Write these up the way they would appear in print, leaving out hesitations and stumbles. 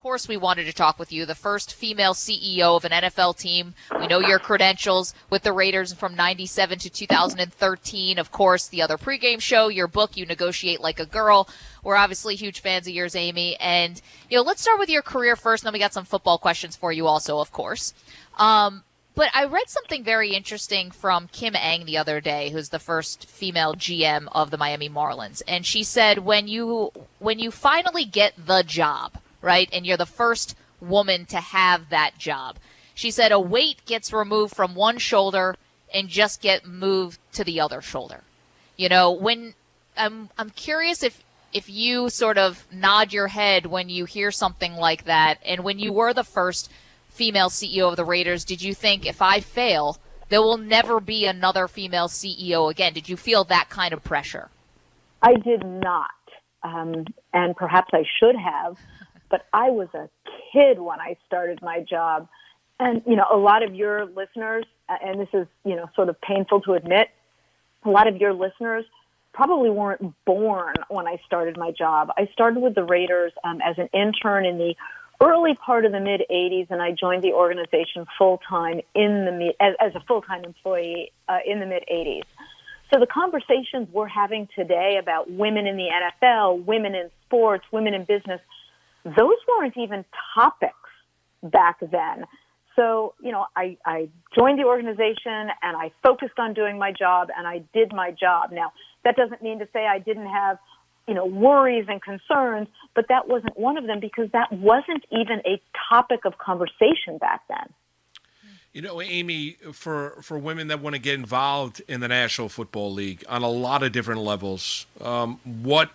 course we wanted to talk with you, the first female CEO of an NFL team. We know your credentials with the Raiders from 97 to 2013. Of course, the other pregame show, your book, You Negotiate Like a Girl. We're obviously huge fans of yours, Amy. And, let's start with your career first, and then we got some football questions for you also, of course. But I read something very interesting from Kim Eng the other day, who's the first female GM of the Miami Marlins. And she said when you finally get the job, right, and you're the first woman to have that job, she said a weight gets removed from one shoulder and just get moved to the other shoulder. When I'm curious if you sort of nod your head when you hear something like that, and when you were the first female CEO of the Raiders, did you think, if I fail, there will never be another female CEO again? Did you feel that kind of pressure? I did not, and perhaps I should have, but I was a kid when I started my job. And, a lot of your listeners, and this is, sort of painful to admit, a lot of your listeners probably weren't born when I started my job. I started with the Raiders as an intern in the early part of the mid-'80s, and I joined the organization full-time as a full-time employee in the mid-'80s. So the conversations we're having today about women in the NFL, women in sports, women in business, those weren't even topics back then. So, I joined the organization, and I focused on doing my job, and I did my job. Now, that doesn't mean to say I didn't have worries and concerns, but that wasn't one of them because that wasn't even a topic of conversation back then. Amy, for women that want to get involved in the National Football League on a lot of different levels, what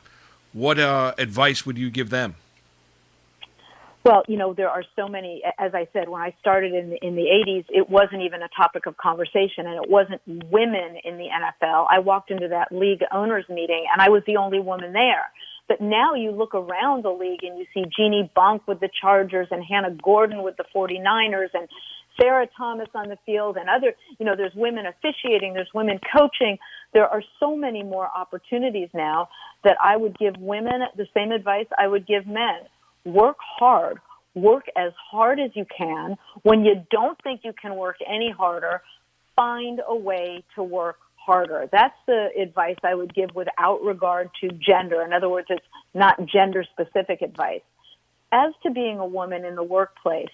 advice would you give them? Well, there are so many. As I said, when I started in the 80s, it wasn't even a topic of conversation, and it wasn't women in the NFL. I walked into that league owners meeting, and I was the only woman there. But now you look around the league, and you see Jeannie Bonk with the Chargers and Hannah Gordon with the 49ers and Sarah Thomas on the field and other, there's women officiating, there's women coaching. There are so many more opportunities now that I would give women the same advice I would give men. Work hard. Work as hard as you can. When you don't think you can work any harder, find a way to work harder. That's the advice I would give without regard to gender. In other words, it's not gender-specific advice. As to being a woman in the workplace,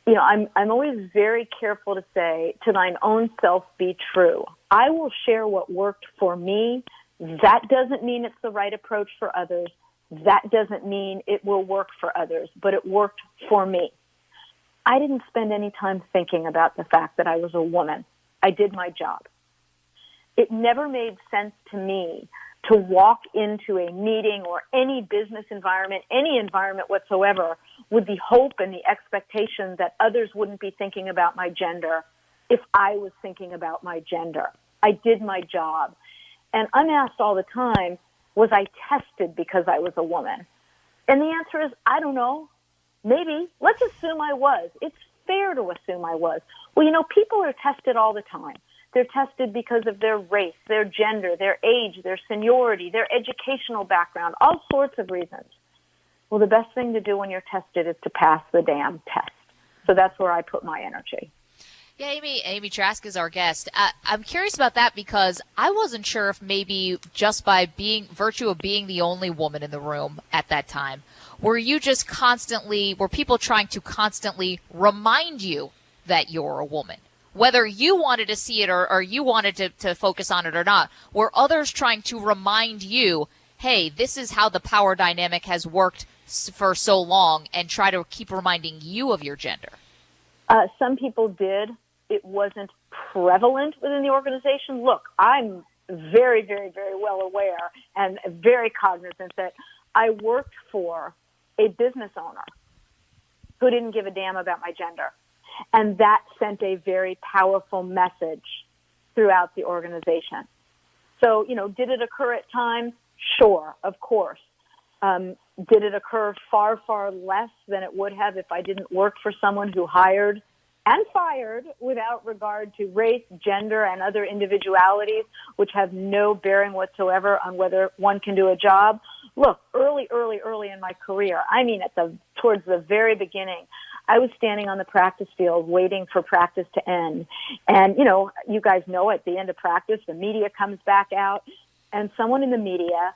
I'm always very careful to say, to thine own self be true. I will share what worked for me. That doesn't mean it's the right approach for others. That doesn't mean it will work for others, but it worked for me. I didn't spend any time thinking about the fact that I was a woman. I did my job. It never made sense to me to walk into a meeting or any business environment, any environment whatsoever, with the hope and the expectation that others wouldn't be thinking about my gender if I was thinking about my gender. I did my job. And I'm asked all the time, was I tested because I was a woman? And the answer is, I don't know. Maybe. Let's assume I was. It's fair to assume I was. Well, people are tested all the time. They're tested because of their race, their gender, their age, their seniority, their educational background, all sorts of reasons. Well, the best thing to do when you're tested is to pass the damn test. So that's where I put my energy. Yeah, Amy Trask is our guest. I'm curious about that because I wasn't sure if maybe just by virtue of being the only woman in the room at that time, were people trying to constantly remind you that you're a woman? Whether you wanted to see it or you wanted to focus on it or not, were others trying to remind you, hey, this is how the power dynamic has worked for so long, and try to keep reminding you of your gender? Some people did. It wasn't prevalent within the organization. Look, I'm very, very, very well aware and very cognizant that I worked for a business owner who didn't give a damn about my gender. And that sent a very powerful message throughout the organization. So, did it occur at times? Sure, of course. Did it occur far, far less than it would have if I didn't work for someone who hired and fired without regard to race, gender, and other individualities, which have no bearing whatsoever on whether one can do a job? Look, early in my career, I mean towards the very beginning, I was standing on the practice field waiting for practice to end. And, you guys know at the end of practice, the media comes back out, and someone in the media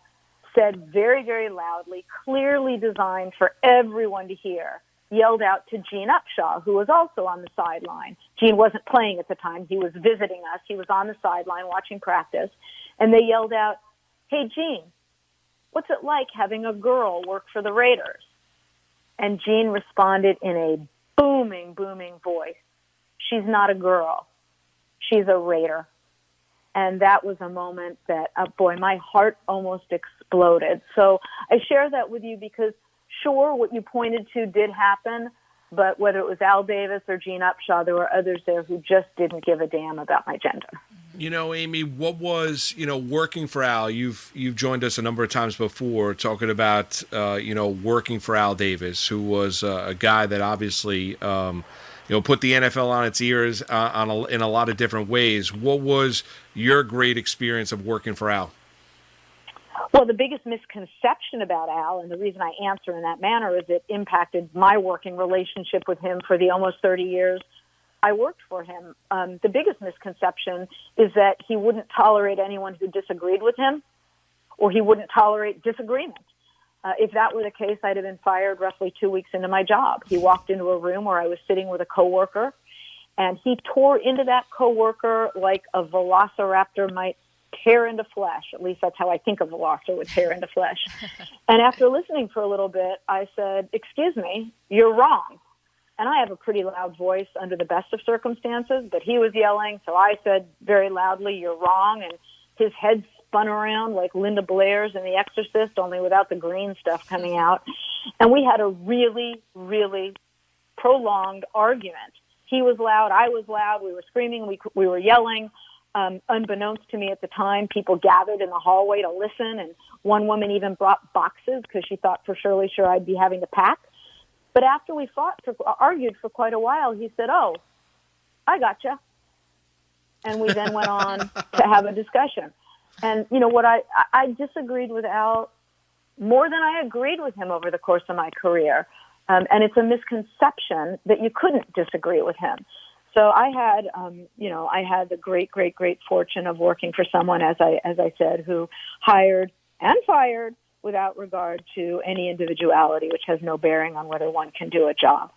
said very, very loudly, clearly designed for everyone to hear, yelled out to Gene Upshaw, who was also on the sideline. Gene wasn't playing at the time. He was visiting us. He was on the sideline watching practice. And they yelled out, "Hey, Gene, what's it like having a girl work for the Raiders?" And Gene responded in a booming voice, "She's not a girl. She's a Raider." And that was a moment that, my heart almost exploded. So I share that with you because, sure, what you pointed to did happen, but whether it was Al Davis or Gene Upshaw, there were others there who just didn't give a damn about my gender. Amy, what was, working for Al? You've joined us a number of times before talking about, working for Al Davis, who was a guy that obviously, put the NFL on its ears in a lot of different ways. What was your great experience of working for Al? Well, the biggest misconception about Al, and the reason I answer in that manner, is it impacted my working relationship with him for the almost 30 years I worked for him. The biggest misconception is that he wouldn't tolerate anyone who disagreed with him, or he wouldn't tolerate disagreement. If that were the case, I'd have been fired roughly 2 weeks into my job. He walked into a room where I was sitting with a coworker, and he tore into that coworker like a velociraptor might tear into flesh. At least that's how I think a velociraptor would tear into flesh. And after listening for a little bit, I said, "Excuse me, you're wrong." And I have a pretty loud voice under the best of circumstances, but he was yelling, so I said very loudly, "You're wrong," and his head spun around like Linda Blair's in The Exorcist, only without the green stuff coming out. And we had a really, really prolonged argument. He was loud, I was loud, we were screaming, we were yelling. Unbeknownst to me at the time, people gathered in the hallway to listen, and one woman even brought boxes because she thought for sure I'd be having to pack. But after we argued for quite a while, he said, "Oh, I gotcha." And we then went on to have a discussion. And what I disagreed with Al more than I agreed with him over the course of my career. And it's a misconception that you couldn't disagree with him. So I had, I had the great fortune of working for someone, as I said, who hired and fired without regard to any individuality, which has no bearing on whether one can do a job.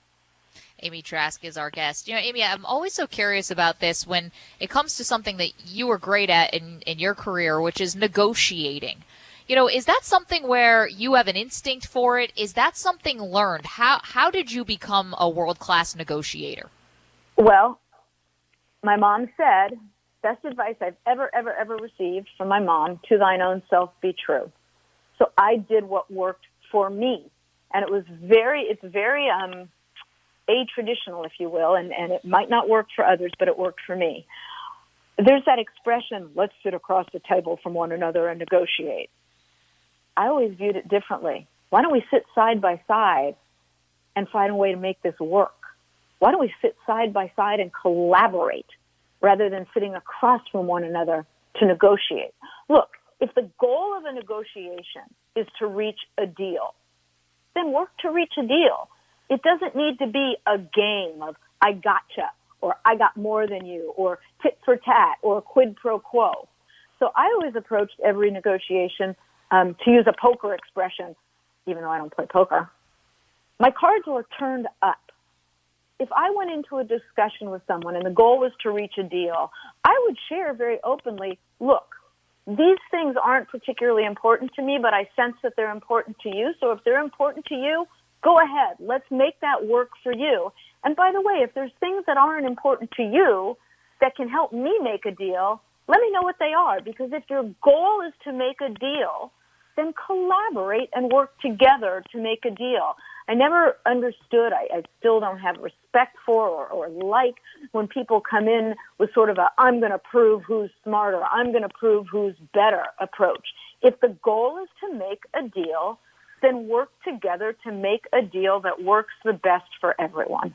Amy Trask is our guest. Amy, I'm always so curious about this when it comes to something that you were great at in your career, which is negotiating. Is that something where you have an instinct for it? Is that something learned? How did you become a world-class negotiator? Well, my mom said, best advice I've ever received from my mom, "To thine own self be true." So I did what worked for me. And it's very a-traditional, if you will, and it might not work for others, but it worked for me. There's that expression, "Let's sit across the table from one another and negotiate." I always viewed it differently. Why don't we sit side by side and find a way to make this work? Why don't we sit side by side and collaborate rather than sitting across from one another to negotiate? Look, if the goal of a negotiation is to reach a deal, then work to reach a deal. It doesn't need to be a game of "I gotcha" or "I got more than you" or tit for tat or quid pro quo. So I always approached every negotiation, to use a poker expression, even though I don't play poker. My cards were turned up. If I went into a discussion with someone and the goal was to reach a deal, I would share very openly, "Look, these things aren't particularly important to me, but I sense that they're important to you. So if they're important to you, go ahead. Let's make that work for you. And by the way, if there's things that aren't important to you that can help me make a deal, let me know what they are. Because if your goal is to make a deal, then collaborate and work together to make a deal." I never understood, I still don't have respect for or like when people come in with sort of a "I'm going to prove who's smarter, I'm going to prove who's better" approach. If the goal is to make a deal, then work together to make a deal that works the best for everyone.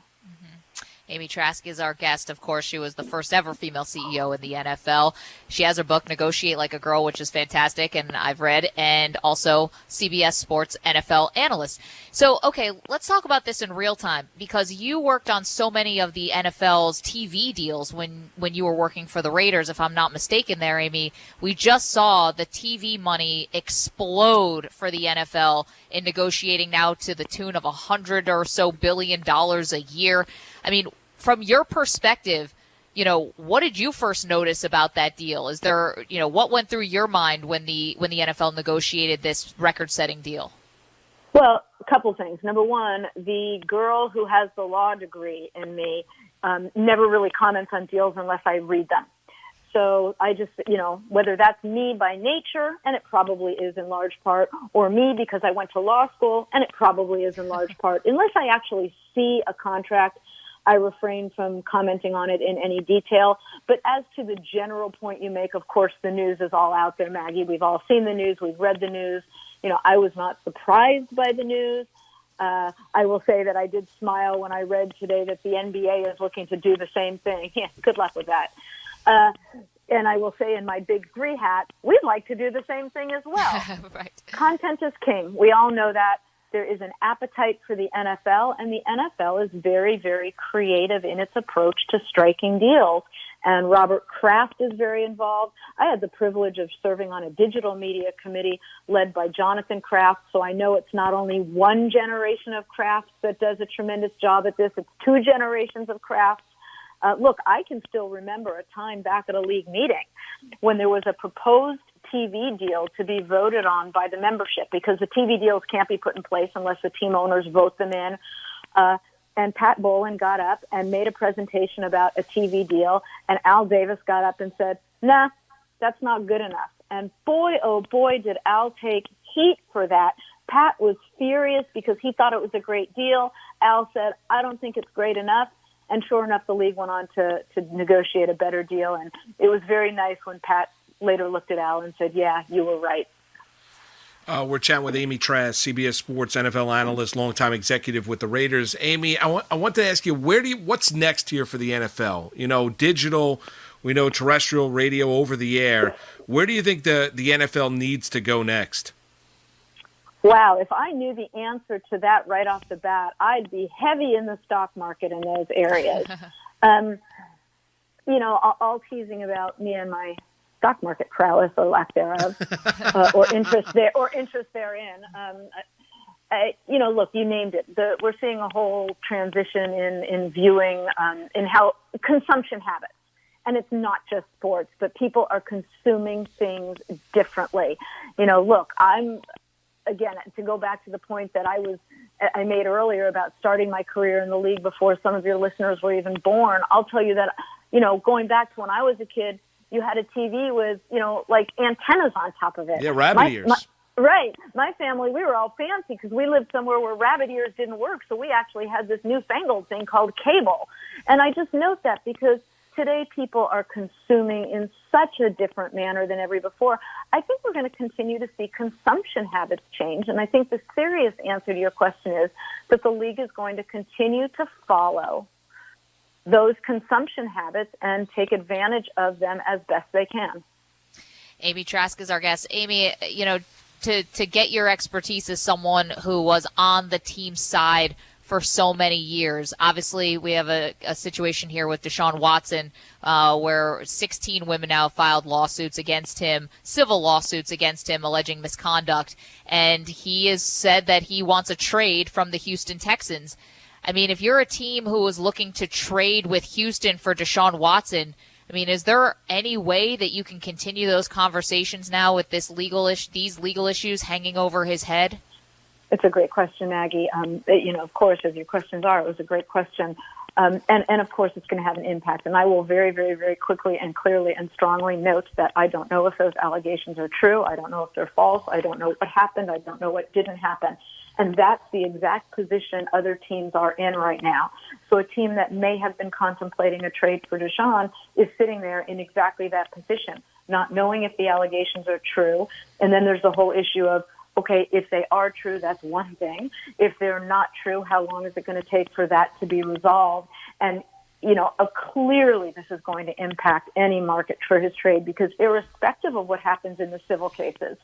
Amy Trask is our guest. Of course, she was the first ever female CEO in the NFL. She has her book, Negotiate Like a Girl, which is fantastic, and I've read, and also CBS Sports NFL Analyst. So, okay, let's talk about this in real time, because you worked on so many of the NFL's TV deals when you were working for the Raiders, if I'm not mistaken there, Amy. We just saw the TV money explode for the NFL in negotiating now to the tune of $100 or so billion a year. I mean, from your perspective, what did you first notice about that deal? Is there, what went through your mind when the NFL negotiated this record-setting deal? Well, a couple things. Number one, the girl who has the law degree in me never really comments on deals unless I read them. So I just, whether that's me by nature, and it probably is in large part, or me because I went to law school, and it probably is in large part, unless I actually see a contract, I refrain from commenting on it in any detail. But as to the general point you make, of course, the news is all out there, Maggie. We've all seen the news. We've read the news. I was not surprised by the news. I will say that I did smile when I read today that the NBA is looking to do the same thing. Yeah, good luck with that. And I will say in my Big Three hat, we'd like to do the same thing as well. Right. Content is king. We all know that. There is an appetite for the NFL, and the NFL is very, very creative in its approach to striking deals. And Robert Kraft is very involved. I had the privilege of serving on a digital media committee led by Jonathan Kraft, so I know it's not only one generation of Kraft that does a tremendous job at this, it's two generations of Kraft. Look, I can still remember a time back at a league meeting when there was a proposed TV deal to be voted on by the membership, because the TV deals can't be put in place unless the team owners vote them in. And Pat Bolin got up and made a presentation about a TV deal, and Al Davis got up and said, nah, that's not good enough. And boy, oh boy, did Al take heat for that. Pat was furious because he thought it was a great deal. Al said, I don't think it's great enough. And sure enough, the league went on to negotiate a better deal. And it was very nice when Pat later looked at Al and said, yeah, you were right. We're chatting with Amy Trask, CBS Sports NFL analyst, longtime executive with the Raiders. Amy, I want to ask you, what's next here for the NFL? Digital, we know terrestrial, radio, over the air. Where do you think the NFL needs to go next? Wow, if I knew the answer to that right off the bat, I'd be heavy in the stock market in those areas. All teasing about me and my stock market prowess or lack thereof, or interest therein. Look, you named it. We're seeing a whole transition in viewing, in how consumption habits. And it's not just sports, but people are consuming things differently. Look, again, to go back to the point that I made earlier about starting my career in the league before some of your listeners were even born, I'll tell you that, going back to when I was a kid, you had a TV with, like antennas on top of it. Yeah, rabbit ears. Right. My family, we were all fancy because we lived somewhere where rabbit ears didn't work. So we actually had this newfangled thing called cable. And I just note that because today people are consuming in such a different manner than ever before. I think we're going to continue to see consumption habits change. And I think the serious answer to your question is that the league is going to continue to follow those consumption habits and take advantage of them as best they can. Amy Trask is our guest. Amy, to get your expertise as someone who was on the team side for so many years. Obviously, we have a situation here with Deshaun Watson where 16 women now filed lawsuits against him, civil lawsuits against him, alleging misconduct. And he has said that he wants a trade from the Houston Texans. I mean, if you're a team who is looking to trade with Houston for Deshaun Watson, I mean, is there any way that you can continue those conversations now with these legal issues hanging over his head? It's a great question, Maggie. Of course, as your questions are, it was a great question. And of course, it's going to have an impact. And I will very, very, very quickly and clearly and strongly note that I don't know if those allegations are true. I don't know if they're false. I don't know what happened. I don't know what didn't happen. And that's the exact position other teams are in right now. So a team that may have been contemplating a trade for Deshaun is sitting there in exactly that position, not knowing if the allegations are true. And then there's the whole issue of, okay, if they are true, that's one thing. If they're not true, how long is it going to take for that to be resolved? And clearly this is going to impact any market for his trade, because irrespective of what happens in the civil cases,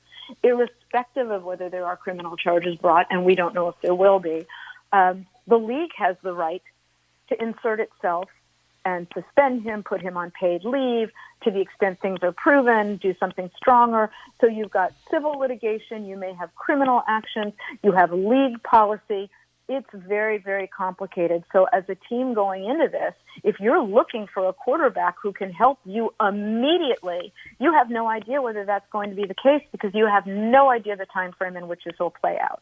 irrespective of whether there are criminal charges brought, and we don't know if there will be, the league has the right to insert itself and suspend him, put him on paid leave to the extent things are proven, do something stronger. So you've got civil litigation, you may have criminal actions, you have league policy. It's very, very complicated. So as a team going into this, if you're looking for a quarterback who can help you immediately, you have no idea whether that's going to be the case, because you have no idea the time frame in which this will play out.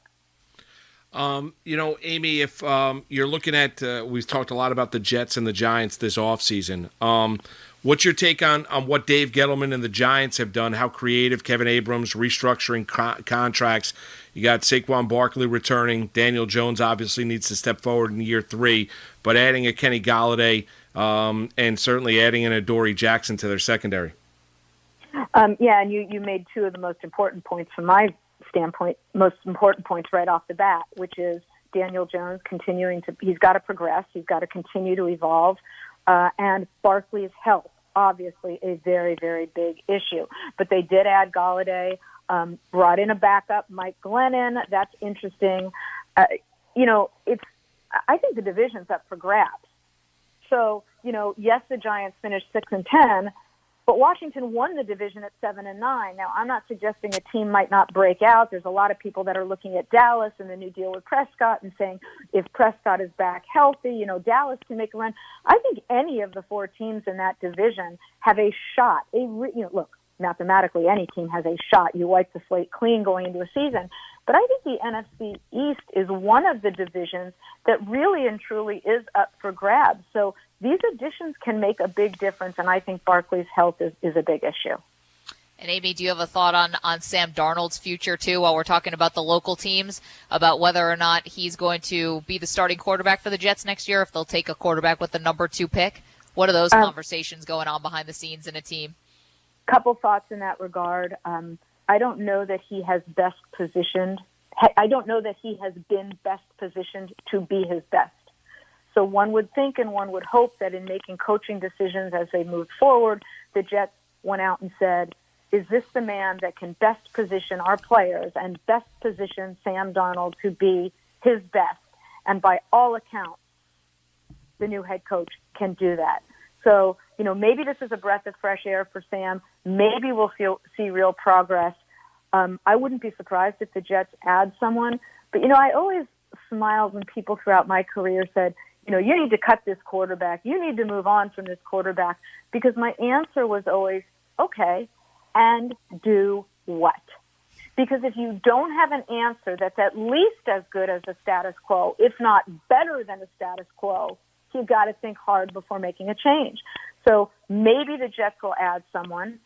Amy, if you're looking at, we've talked a lot about the Jets and the Giants this offseason. What's your take on what Dave Gettleman and the Giants have done, how creative Kevin Abrams restructuring contracts? You got Saquon Barkley returning. Daniel Jones obviously needs to step forward in year 3, but adding a Kenny Golladay and certainly adding an Adoree Jackson to their secondary. And you made two of the most important points from my standpoint, most important points right off the bat, which is Daniel Jones he's got to progress, he's got to continue to evolve, and Barkley's health, obviously a very, very big issue. But they did add Golladay, brought in a backup, Mike Glennon. That's interesting. I think the division's up for grabs. So, yes, the Giants finished 6-10, but Washington won the division at 7-9. Now, I'm not suggesting a team might not break out. There's a lot of people that are looking at Dallas and the new deal with Prescott and saying if Prescott is back healthy, Dallas can make a run. I think any of the 4 teams in that division have a shot. Look, mathematically, any team has a shot. You wipe the slate clean going into a season. But I think the NFC East is one of the divisions that really and truly is up for grabs. So these additions can make a big difference, and I think Barkley's health is a big issue. And Amy, do you have a thought on Sam Darnold's future, too, while we're talking about the local teams, about whether or not he's going to be the starting quarterback for the Jets next year, if they'll take a quarterback with the number 2 pick? What are those conversations going on behind the scenes in a team? Couple thoughts in that regard. I don't know that he has best positioned. I don't know that he has been best positioned to be his best. So one would think and one would hope that in making coaching decisions as they moved forward, the Jets went out and said, is this the man that can best position our players and best position Sam Darnold to be his best? And by all accounts, the new head coach can do that. So, maybe this is a breath of fresh air for Sam. Maybe we'll see real progress. I wouldn't be surprised if the Jets add someone. But, I always smiled when people throughout my career said, you need to cut this quarterback. You need to move on from this quarterback. Because my answer was always, okay, and do what? Because if you don't have an answer that's at least as good as the status quo, if not better than the status quo, you've got to think hard before making a change. So maybe the Jets will add someone.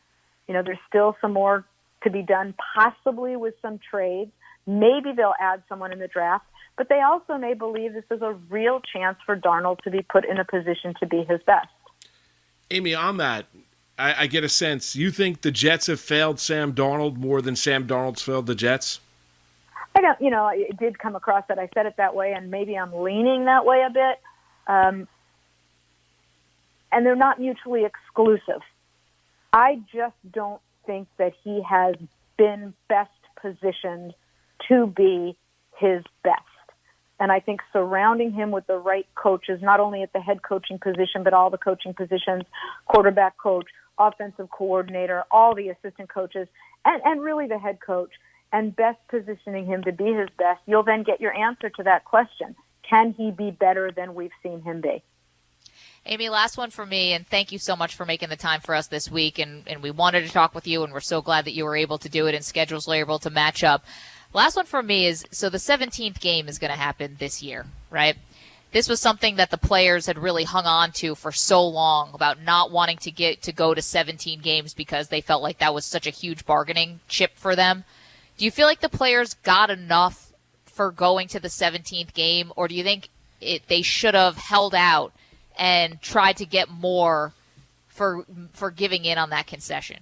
There's still some more to be done, possibly with some trades. Maybe they'll add someone in the draft. But they also may believe this is a real chance for Darnold to be put in a position to be his best. Amy, on that, I get a sense. You think the Jets have failed Sam Darnold more than Sam Darnold's failed the Jets? I don't, it did come across that I said it that way, and maybe I'm leaning that way a bit. And they're not mutually exclusive. I just don't think that he has been best positioned to be his best. And I think surrounding him with the right coaches, not only at the head coaching position, but all the coaching positions, quarterback coach, offensive coordinator, all the assistant coaches, and really the head coach, and best positioning him to be his best, you'll then get your answer to that question. Can he be better than we've seen him be? Amy, last one for me, and thank you so much for making the time for us this week. And we wanted to talk with you, and we're so glad that you were able to do it and schedules were able to match up. Last one for me is, so the 17th game is going to happen this year, right? This was something that the players had really hung on to for so long, about not wanting to go to 17 games because they felt like that was such a huge bargaining chip for them. Do you feel like the players got enough for going to the 17th game, or do you think they should have held out and tried to get more for giving in on that concession?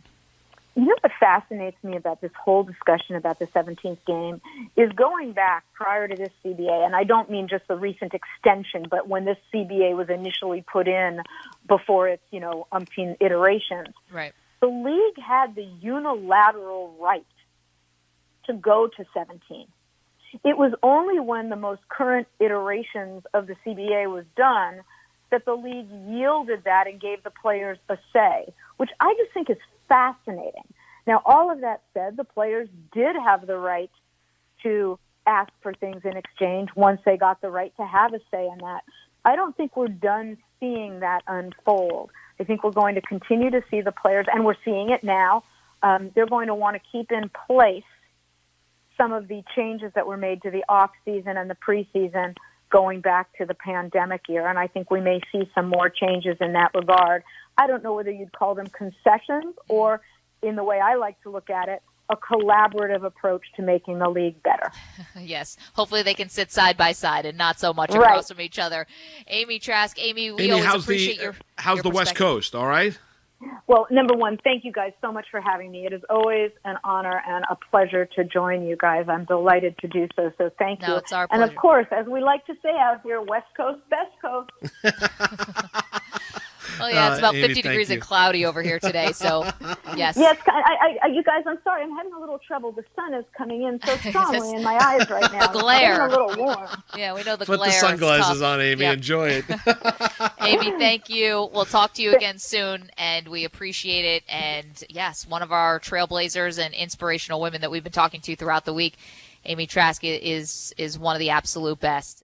You know what fascinates me about this whole discussion about the 17th game is going back prior to this CBA, and I don't mean just the recent extension, but when this CBA was initially put in before its, umpteen iterations. Right. The league had the unilateral right to go to 17. It was only when the most current iterations of the CBA was done that the league yielded that and gave the players a say, which I just think is fascinating. Now, all of that said, the players did have the right to ask for things in exchange once they got the right to have a say in that. I don't think we're done seeing that unfold. I think we're going to continue to see the players, and we're seeing it now. They're going to want to keep in place some of the changes that were made to the off-season and the preseason going back to the pandemic year, and I think we may see some more changes in that regard. I don't know whether you'd call them concessions or, in the way I like to look at it, a collaborative approach to making the league better. Yes. Hopefully they can sit side by side and not so much across from each other. Amy Trask, we always appreciate how's the West Coast, all right? Well, number one, thank you guys so much for having me. It is always an honor and a pleasure to join you guys. I'm delighted to do so, so thank you. It's our pleasure. And of course, as we like to say out here, West Coast, best coast. Well, yeah, it's about Amy, 50 degrees and cloudy over here today, so yes. Yes, you guys, I'm sorry, I'm having a little trouble. The sun is coming in so strongly in my eyes right now. The glare. It's getting a little warm. Yeah, we know the Put glare. Put the sunglasses on, Amy. Yep. Enjoy it. Amy, thank you. We'll talk to you again soon, and we appreciate it. And, yes, one of our trailblazers and inspirational women that we've been talking to throughout the week, Amy Trask, is one of the absolute best.